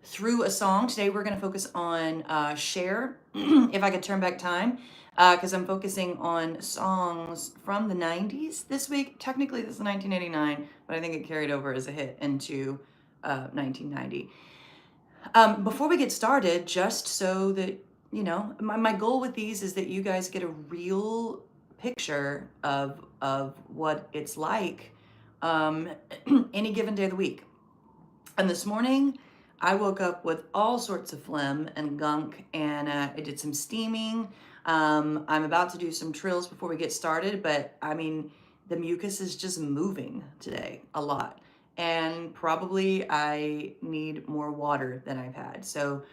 through a song. Today we're going to focus on Cher, If I Could Turn Back Time, because I'm focusing on songs from the 90s this week. Technically, this is 1989, but I think it carried over as a hit into 1990. Before we get started, just so that, my goal with these is that you guys get a real picture of what it's like any given day of the week. And this morning, I woke up with all sorts of phlegm and gunk, and I did some steaming. I'm about to do some trills before we get started, but I mean, the mucus is just moving today a lot. And probably I need more water than I've had. So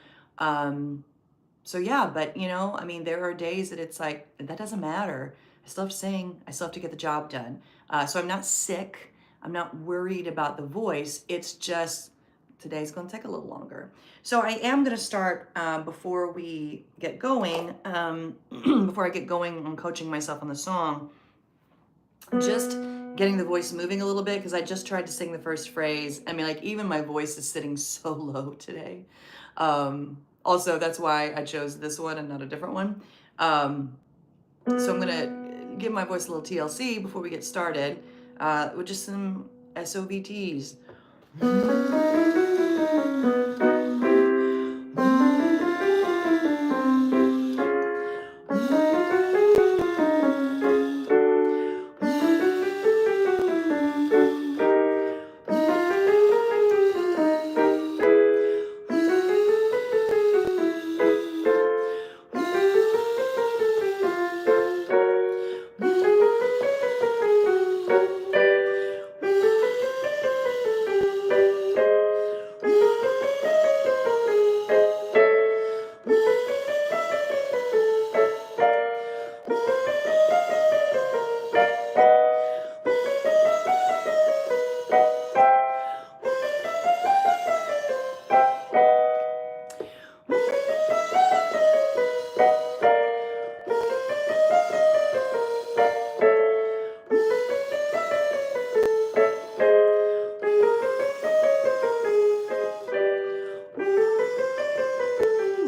yeah, but I mean, there are days that it's like, that doesn't matter. I still have to sing, I still have to get the job done. So I'm not sick. I'm not worried about the voice. It's just today's going to take a little longer. So I am going to start before we get going, before I get going on coaching myself on the song, just getting the voice moving a little bit, because I just tried to sing the first phrase. I mean, like, even my voice is sitting so low today. Also, that's why I chose this one and not a different one. So I'm going to give my voice a little TLC before we get started with just some SOVTs.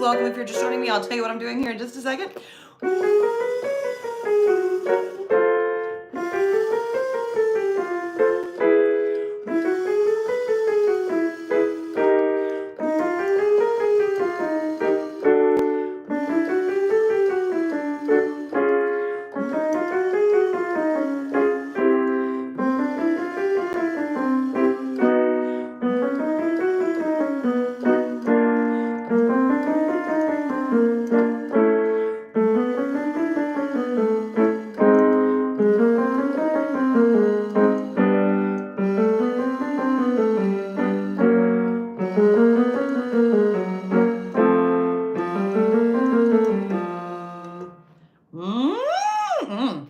Welcome. If you're just joining me, I'll tell you what I'm doing here in just a second.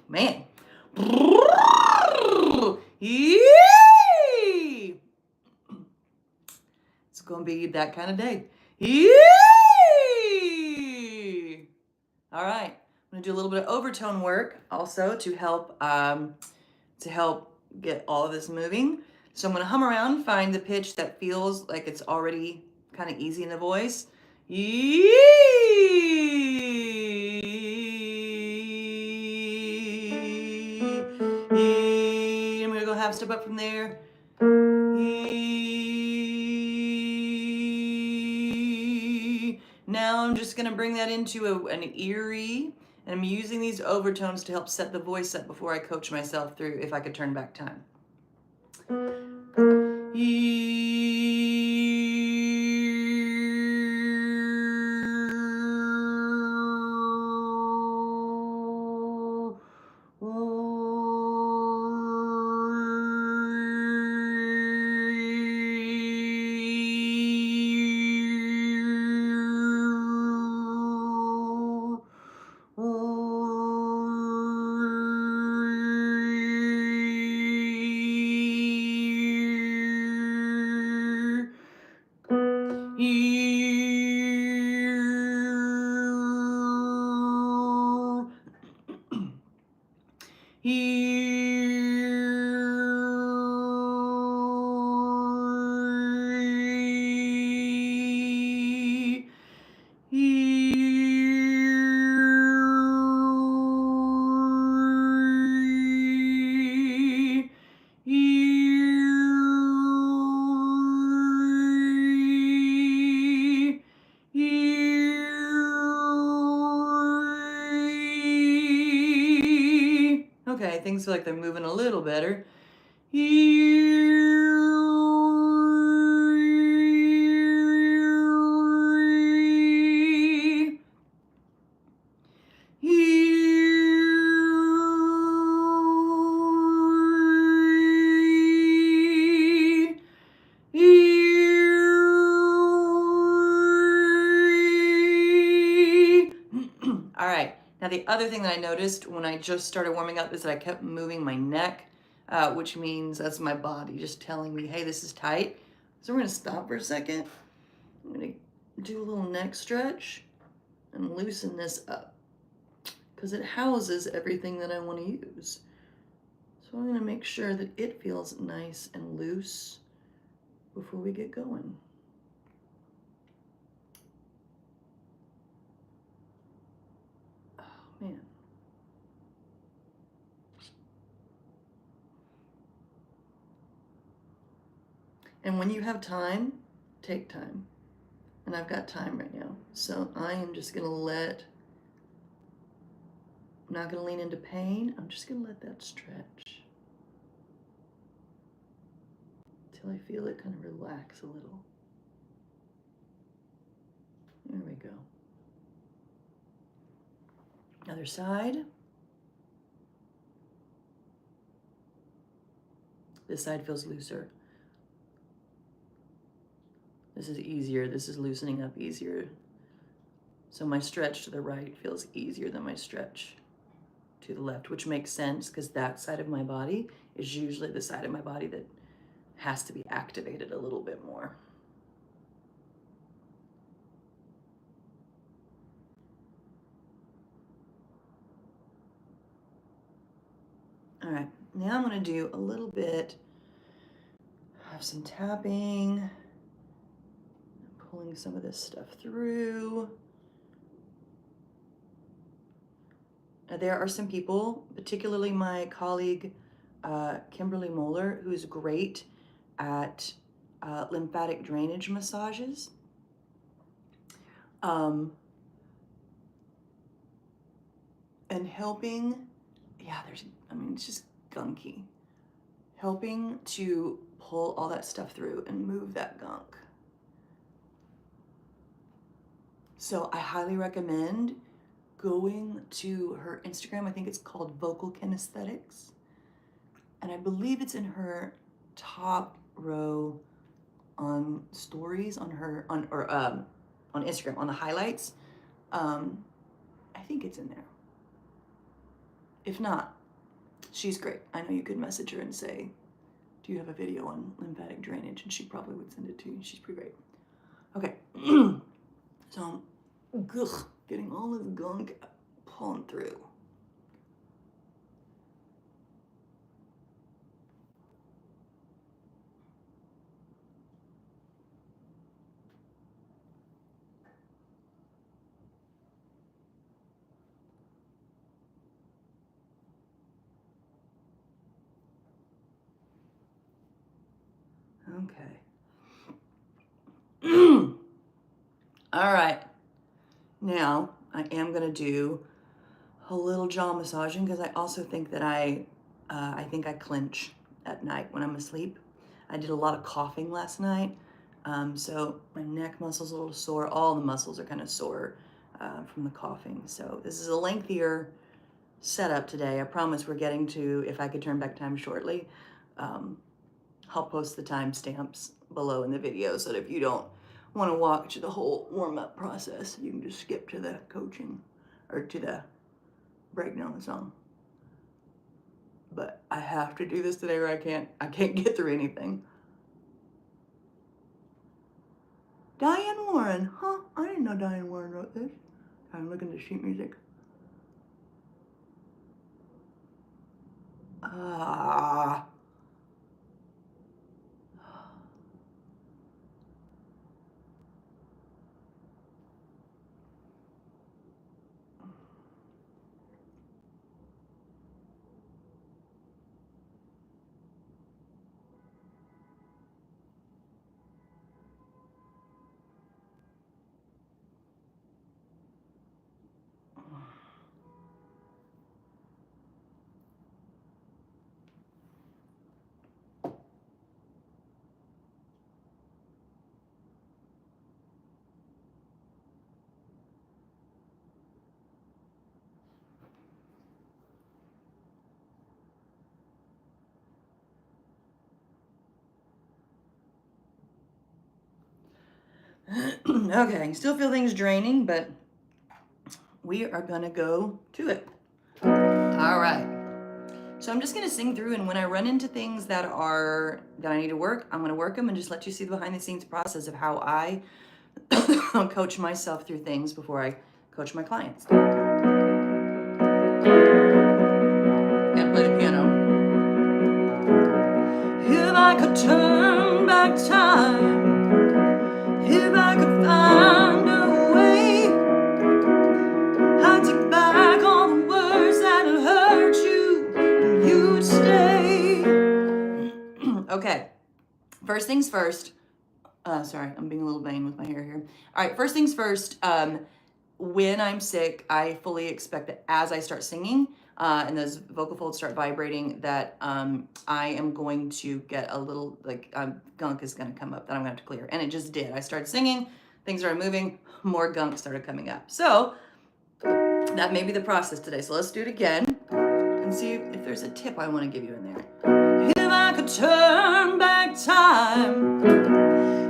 Man. Yee! It's going to be that kind of day. Yee! All right. I'm going to do a little bit of overtone work also to help get all of this moving. So I'm going to hum around, find the pitch that feels like it's already kind of easy in the voice. Yee! I'm going to go half step up from there. Now I'm just going to bring that into an eerie, and I'm using these overtones to help set the voice up before I coach myself through If I Could Turn Back Time. things feel like they're moving a little better. All right. Now the other thing that I noticed when I just started warming up is that I kept moving my neck, which means that's my body just telling me, hey, this is tight. So we're gonna stop for a second. I'm gonna do a little neck stretch and loosen this up because it houses everything that I want to use. So I'm gonna make sure that it feels nice and loose before we get going. Oh man. And when you have time, take time. And I've got time right now. So I am just gonna I'm not gonna lean into pain. I'm just gonna let that stretch till I feel it kind of relax a little. There we go. Other side. This side feels looser. This is easier. This is loosening up easier. So my stretch to the right feels easier than my stretch to the left, which makes sense because that side of my body is usually the side of my body that has to be activated a little bit more. All right, now I'm gonna do a little bit of some tapping, pulling some of this stuff through. There are some people, particularly my colleague, Kimberly Moeller, who's great at lymphatic drainage massages. And helping, it's just gunky. Helping to pull all that stuff through and move that gunk. So I highly recommend going to her Instagram. I think it's called Vocal Kinesthetics. And I believe it's in her top row on stories on Instagram, on the highlights. I think it's in there. If not, she's great. I know you could message her and say, do you have a video on lymphatic drainage? And she probably would send it to you. She's pretty great. Okay. So I'm getting all this gunk pulling through. Okay. All right. Now I am gonna do a little jaw massaging because I also think that I think I clench at night when I'm asleep. I did a lot of coughing last night, so my neck muscle's a little sore. All the muscles are kind of sore from the coughing. So this is a lengthier setup today. I promise we're getting to, if I could turn back time shortly, I'll post the timestamps below in the video so that if you don't want to watch the whole warm-up process, you can just skip to the coaching or to the breakdown of the song. But I have to do this today or I can't get through anything. Diane Warren, huh? I didn't know Diane Warren wrote this. I'm looking at sheet music. Ah. Okay, still feel things draining, but we are gonna go to it. All right. So I'm just gonna sing through, and when I run into things that I need to work, I'm gonna work them and just let you see the behind the scenes process of how I coach myself through things before I coach my clients. And play the piano. If I could turn back time, if I could find a way, I'd take back all the words that hurt you, and you'd stay. Okay, first things first. Sorry, I'm being a little vain with my hair here. All right, first things first. When I'm sick, I fully expect that as I start singing and those vocal folds start vibrating, that I am going to get a little, like, gunk is going to come up that I'm going to have to clear. And it just did. I started singing, things started moving, more gunk started coming up. So that may be the process today. So let's do it again and see if there's a tip I want to give you in there. If I could turn back time,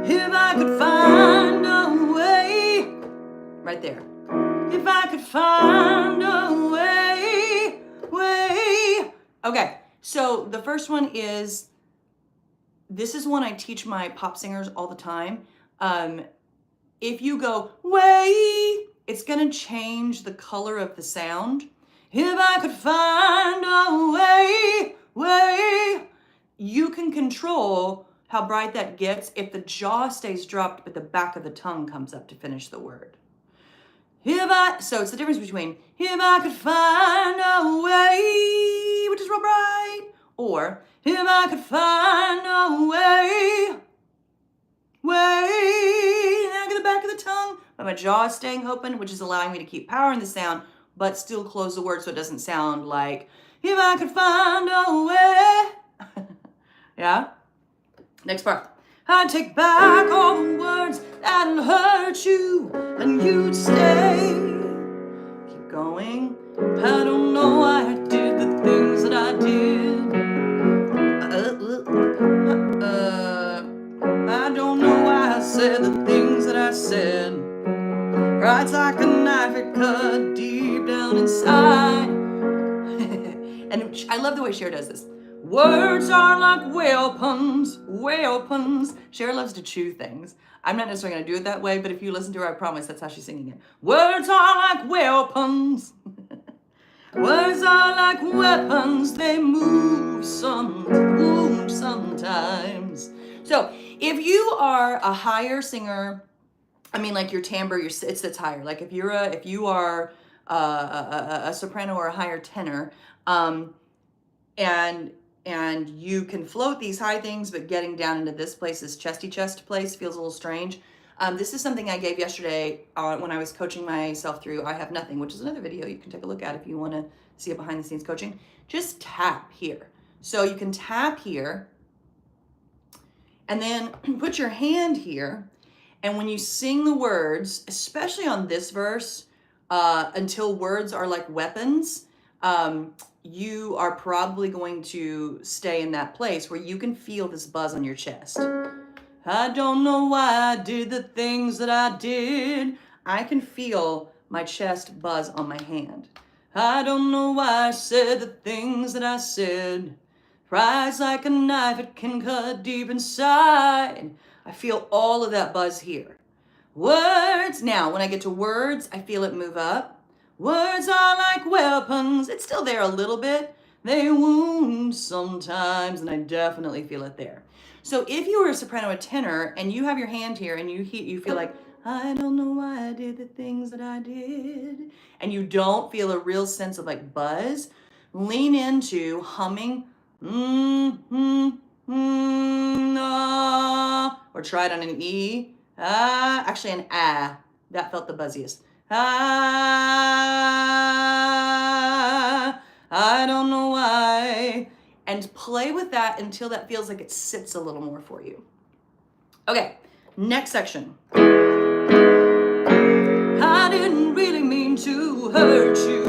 if I could find a way, right there. If I could find a way. Okay, so the first one is, this is one I teach my pop singers all the time. If you go way, it's gonna change the color of the sound. If I could find a way, you can control how bright that gets if the jaw stays dropped but the back of the tongue comes up to finish the word. So it's the difference between if I could find a way, which is real bright, or if I could find a way, back at the back of the tongue, but my jaw is staying open, which is allowing me to keep power in the sound, but still close the word so it doesn't sound like, if I could find a way. Yeah? Next part. I'd take back all the words that hurt you, and you'd stay. Keep going. I don't know why I did the things that I did. I don't know why I said the things that I said. Pride's like a knife, it cut deep down inside. And I love the way Cher does this. Words are like weapons. Cher loves to chew things. I'm not necessarily going to do it that way, but if you listen to her, I promise that's how she's singing it. Words are like weapons. Words are like weapons. They move sometimes. So if you are a higher singer, I mean, like your timbre, it sits higher. Like if you are a soprano or a higher tenor, and you can float these high things, but getting down into this place, this chesty chest place, feels a little strange. This is something I gave yesterday when I was coaching myself through I Have Nothing, which is another video you can take a look at if you want to see a behind the scenes coaching. Just tap here. So you can tap here and then put your hand here. And when you sing the words, especially on this verse, until words are like weapons, you are probably going to stay in that place where you can feel this buzz on your chest. I don't know why I did the things that I did. I can feel my chest buzz on my hand. I don't know why I said the things that I said. Pride's like a knife, it can cut deep inside. I feel all of that buzz here. Words, now when I get to words, I feel it move up. Words are like weapons. It's still there a little bit. They wound sometimes, and I definitely feel it there. So if you were a soprano or tenor, and you have your hand here, and you feel like, I don't know why I did the things that I did, and you don't feel a real sense of like buzz, lean into humming, ah, or try it on an E, actually an ah, that felt the buzziest. I don't know why. And play with that until that feels like it sits a little more for you. Okay, next section. I didn't really mean to hurt you.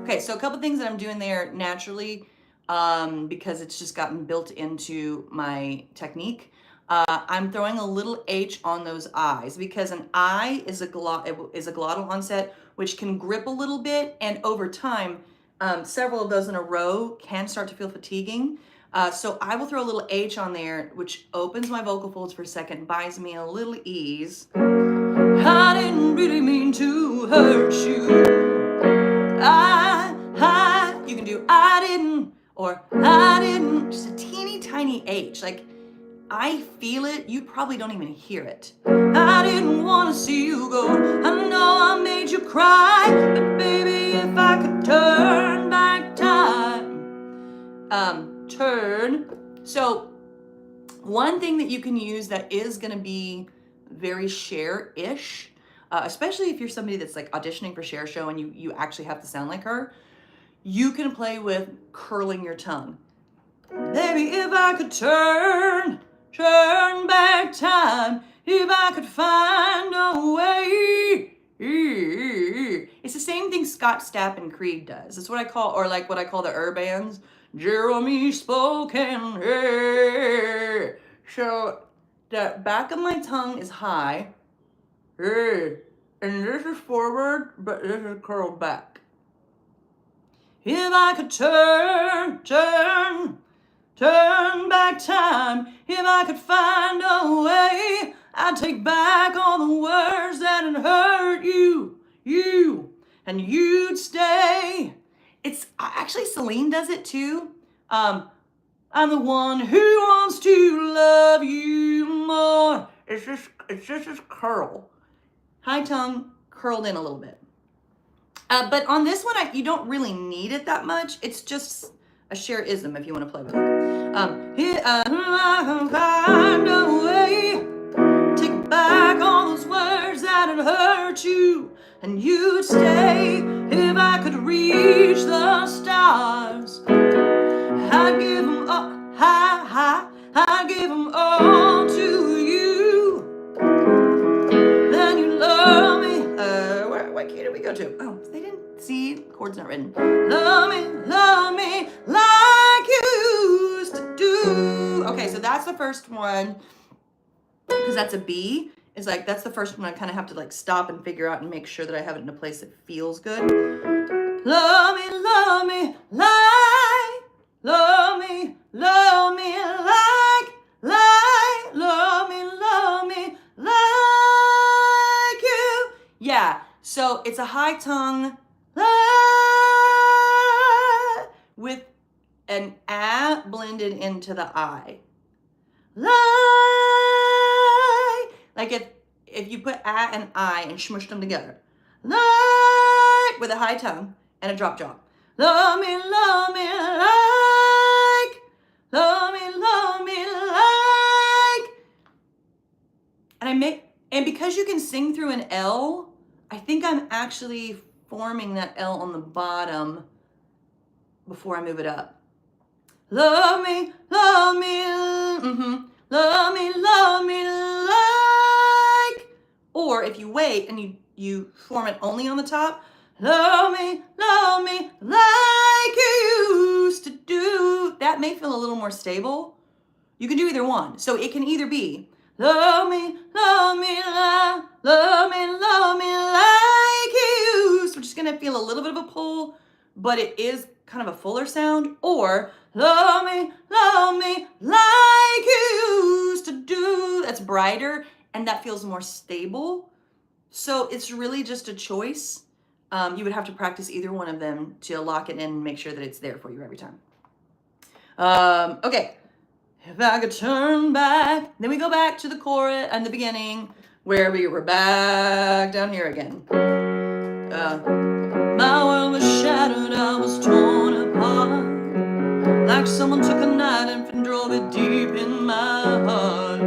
Okay, so a couple things that I'm doing there naturally, because it's just gotten built into my technique. I'm throwing a little H on those I's because an I is a glottal onset, which can grip a little bit, and over time, several of those in a row can start to feel fatiguing. So I will throw a little H on there, which opens my vocal folds for a second, buys me a little ease. I didn't really mean to hurt you. You can do I didn't, or I didn't, just a teeny tiny H. Like, I feel it, you probably don't even hear it. I didn't want to see you go, I know I made you cry, but baby, if I could turn back time. Turn. So, one thing that you can use that is going to be very Cher-ish, especially if you're somebody that's like auditioning for Cher show and you actually have to sound like her, you can play with curling your tongue. Baby, if I could turn back time, if I could find a way. It's the same thing Scott Stapp and Creed does. That's what I call, or like what I call the bands, Jeremy spoken. So the back of my tongue is high, and this is forward, but this is curled back. If I could turn back time, if I could find a way, I'd take back all the words that had hurt you, and you'd stay. It's actually Celine does it too. I'm the one who wants to love you more. It's just this curl, high tongue curled in a little bit. But on this one, you don't really need it that much. It's just a Cher-ism if you want to play with it. Here I can find a way, take back all those words that had hurt you, and you'd stay. If I could reach the stars, I'd give them all, I'd give them all to you. Then you love me. What key did we go to? Oh, they didn't see. Chord's not written. Love me like you used to do. Okay, so that's the first one. Because that's a B. It's like, that's the first one I kind of have to like stop and figure out and make sure that I have it in a place that feels good. Love me like, love me like, love me like you. Yeah, so it's a high tongue with an A blended into the I. Like if you put A and I and smushed them together. With a high tongue and a drop. Love me like, love me like. And because you can sing through an L, I think I'm actually forming that L on the bottom before I move it up. Love me, love me like. Or if you wait and you form it only on the top, love me like you used to do. That may feel a little more stable. You can do either one. So it can either be love me like you used to, which is going to feel a little bit of a pull, but it is kind of a fuller sound, or love me like you used to do. That's brighter and that feels more stable. So it's really just a choice. You would have to practice either one of them to lock it in and make sure that it's there for you every time. Okay. If I could turn back, then we go back to the chorus and the beginning where we were back down here again. My world was shattered, I was torn apart, like someone took a knife and drove it deep in my heart.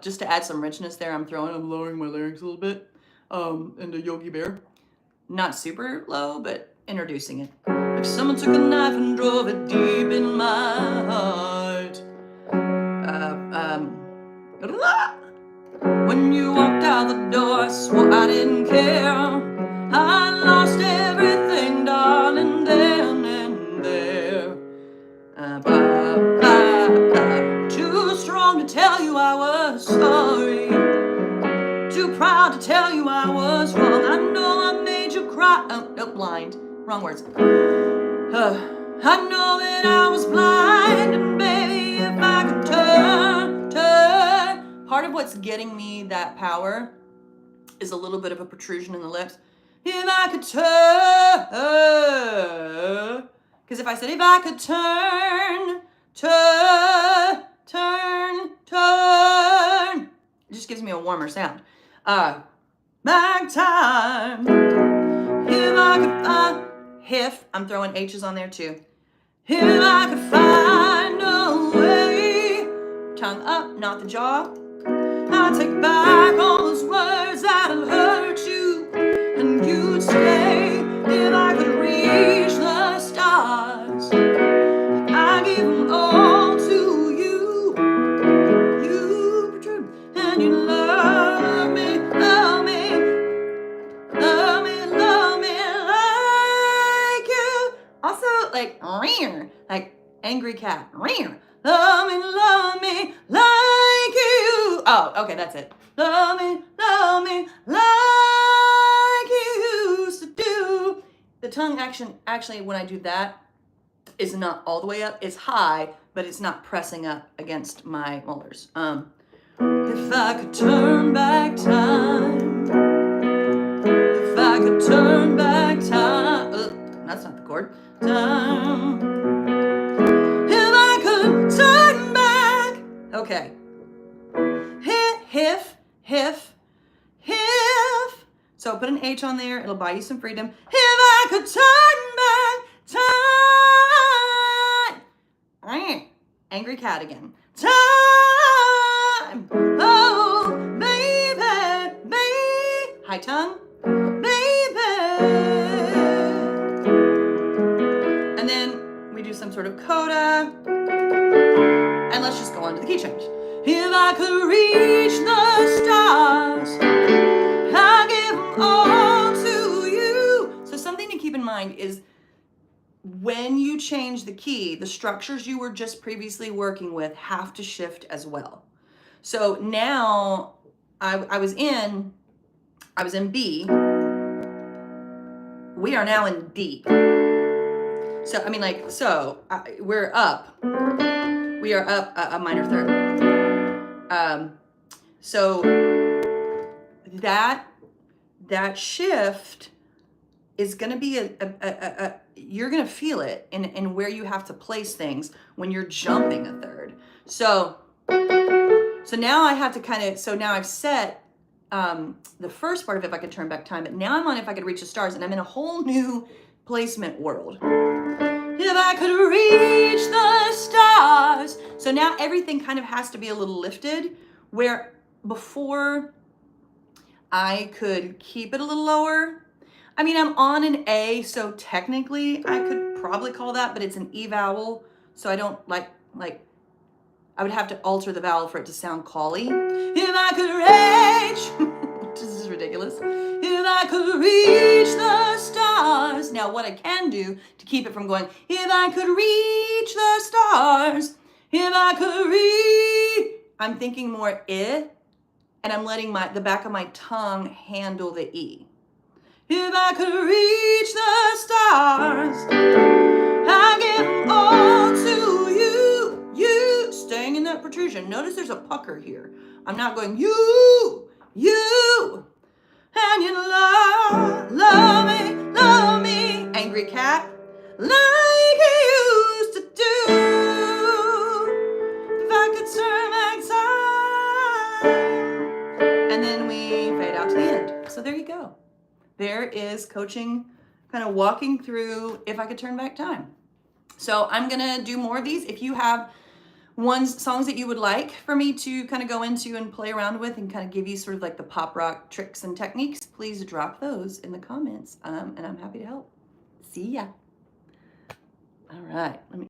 Just to add some richness there, I'm lowering my larynx a little bit into Yogi Bear. Not super low, but introducing it. Like someone took a knife and drove it deep in my heart. When you walked out the door, I swore I didn't care. I lost everything, darling, then and there. Too strong. I was sorry. Too proud to tell you I was wrong. I know I made you cry. Oh, nope, blind. Wrong words. I know that I was blind, and baby, if I could turn. Part of what's getting me that power is a little bit of a protrusion in the lips. If I could turn. Because if I said, if I could turn, it just gives me a warmer sound. Back time. If I could find, I'm throwing H's on there too. If I could find a way, tongue up, not the jaw. I'd take back all those words that have hurt you, and you'd stay. If I could reach the stars, I give them all to you. You protrude, and you love me, love me, love me, love me like you. Also, like angry cat. Love me like you. Oh, okay, that's it. Love me like you used to do. The tongue actually, when I do that, is not all the way up. It's high, but it's not pressing up against my molars. If I could turn back time. If I could turn back time. That's not the chord. Time. If I could turn back. Okay. If. So put an H on there. It'll buy you some freedom. If I could turn back time. Angry cat again. Time. Oh, baby. High tongue. Baby. And then we do some sort of coda. And let's just go on to the key change. If I could reach the stars, I'd give them all to you. So something to keep in mind is when you change the key, the structures you were just previously working with have to shift as well. So now I was in B. We are now in D. So, I mean, we're up. We are up a minor third. So that shift is going to be you're going to feel it in where you have to place things when you're jumping a third. So now I have to now I've set the first part of If I Could Turn Back Time, but now I'm on If I Could Reach the Stars, and I'm in a whole new placement world. If I could reach the stars. So now everything kind of has to be a little lifted, where before I could keep it a little lower. I mean, I'm on an A, so technically I could probably call that, but it's an E vowel, so I don't like I would have to alter the vowel for it to sound call-y. If I could reach, this is ridiculous. If I could reach the stars. Now what I can do to keep it from going, if I could reach the stars, if I could reach, I'm thinking more I, and I'm letting the back of my tongue handle the E. If I could reach the stars, I give them all to you. You, staying in that protrusion. Notice there's a pucker here. I'm not going, you, and you love me, angry cat, like you used to do. If I could turn back time. And then we fade out to the end. So there you go. There is coaching, kind of walking through If I Could Turn Back Time. So I'm going to do more of these. If you have songs that you would like for me to kind of go into and play around with and kind of give you sort of like the pop rock tricks and techniques, please drop those in the comments, and I'm happy to help. See ya. All right. Let me